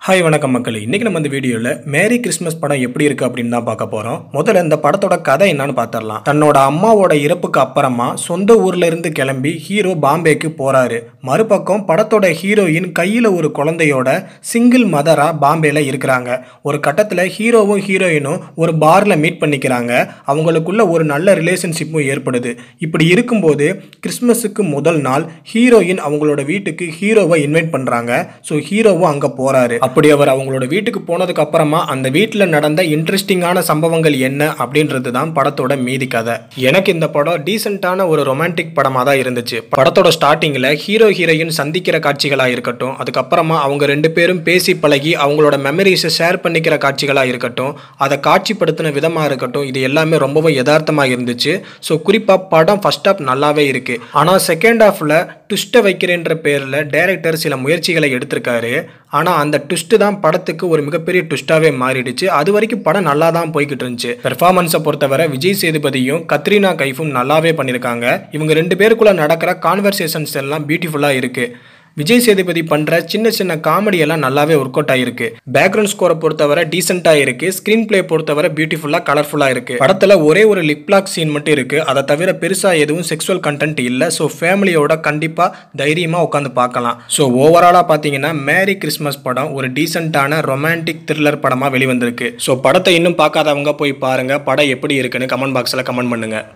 Hi வணக்கம் மக்களே. இன்றைக்கி நம்ம இந்த வீடியோவில் மேரி கிறிஸ்மஸ் படம் எப்படி இருக்குது அப்படின்னு தான் பார்க்க போகிறோம். முதல்ல இந்த படத்தோட கதை என்னன்னு பார்த்துடலாம். தன்னோட அம்மாவோட இறப்புக்கு அப்புறமா சொந்த ஊர்ல இருந்து கிளம்பி ஹீரோ பாம்பேக்கு போகிறாரு. மறுபக்கம் படத்தோட ஹீரோயின் கையில் ஒரு குழந்தையோட சிங்கிள் மதராக பாம்பேல இருக்கிறாங்க. ஒரு கட்டத்தில் ஹீரோவும் ஹீரோயினும் ஒரு பாரில் மீட் பண்ணிக்கிறாங்க. அவங்களுக்குள்ள ஒரு நல்ல ரிலேஷன்ஷிப்பும் ஏற்படுது. இப்படி இருக்கும்போது கிறிஸ்மஸுக்கு முதல் நாள் ஹீரோயின் அவங்களோட வீட்டுக்கு ஹீரோவை இன்வைட் பண்ணுறாங்க. ஸோ ஹீரோவும் அங்கே போகிறாரு. அப்படி அவர் அவங்களோட வீட்டுக்கு போனதுக்கு அப்புறமா அந்த வீட்டில் நடந்த இன்ட்ரெஸ்டிங்கான சம்பவங்கள் என்ன அப்படின்றது தான் படத்தோட மீதி கதை. எனக்கு இந்த படம் டீசென்ட்டான ஒரு ரொமான்டிக் படமாக தான் இருந்துச்சு. படத்தோட ஸ்டார்டிங்கில் ஹீரோ ஹீரோயின் சந்திக்கிற காட்சிகளாக இருக்கட்டும், அதுக்கப்புறமா அவங்க ரெண்டு பேரும் பேசி பழகி அவங்களோட மெமரிஸை ஷேர் பண்ணிக்கிற காட்சிகளாக இருக்கட்டும், அதை காட்சிப்படுத்தின விதமாக இருக்கட்டும், இது எல்லாமே ரொம்பவும் யதார்த்தமாக இருந்துச்சு. ஸோ குறிப்பாக படம் ஃபர்ஸ்ட் ஹாஃப் நல்லாவே இருக்கு. ஆனால் செகண்ட் ஹாஃபில் ட்விஸ்ட்டை வைக்கிறேன்ற பேரில் டைரக்டர் சில முயற்சிகளை எடுத்திருக்காரு. ஆனால் அந்த ட்விஸ்ட் தான் படத்துக்கு ஒரு மிகப்பெரிய ட்விஸ்டாகவே மாறிடுச்சு. அது வரைக்கும் படம் நல்லா தான் போய்கிட்டு இருந்துச்சு. பெர்ஃபார்மன்ஸை பொறுத்தவரை விஜய் சேதுபதியும் கத்ரீனா கைஃபும் நல்லாவே பண்ணியிருக்காங்க. இவங்க ரெண்டு பேருக்குள்ள நடக்கிற கான்வர்சேஷன்ஸ் எல்லாம் பியூட்டிஃபுல்லாக இருக்கு. விஜய் சேதுபதி பண்ணுற சின்ன சின்ன காமெடியெல்லாம் நல்லாவே ஒர்க் அவுட் ஆகிருக்கு. பேக்ரவுண்ட் ஸ்கோரை பொறுத்தவரை டீசெண்டாக இருக்குது. ஸ்க்ரீன் பிளே பொறுத்தவரை பியூட்டிஃபுல்லாக கலர்ஃபுல்லாக இருக்குது. படத்தில் ஒரே ஒரு லிப் லாக் சீன் மட்டும் இருக்குது. அதை தவிர பெருசாக எதுவும் செக்ஸுவல் கண்டென்ட் இல்லை. ஸோ ஃபேமிலியோட கண்டிப்பாக தைரியமாக உட்காந்து பார்க்கலாம். ஸோ ஓவராலாக பார்த்தீங்கன்னா மேரி கிறிஸ்மஸ் படம் ஒரு டீசெண்டான ரொமான்டிக் த்ரில்லர் படமாக வெளிவந்திருக்கு. ஸோ படத்தை இன்னும் பார்க்காதவங்க போய் பாருங்கள். படம் எப்படி இருக்குன்னு கமெண்ட் பாக்ஸில் கமெண்ட் பண்ணுங்கள்.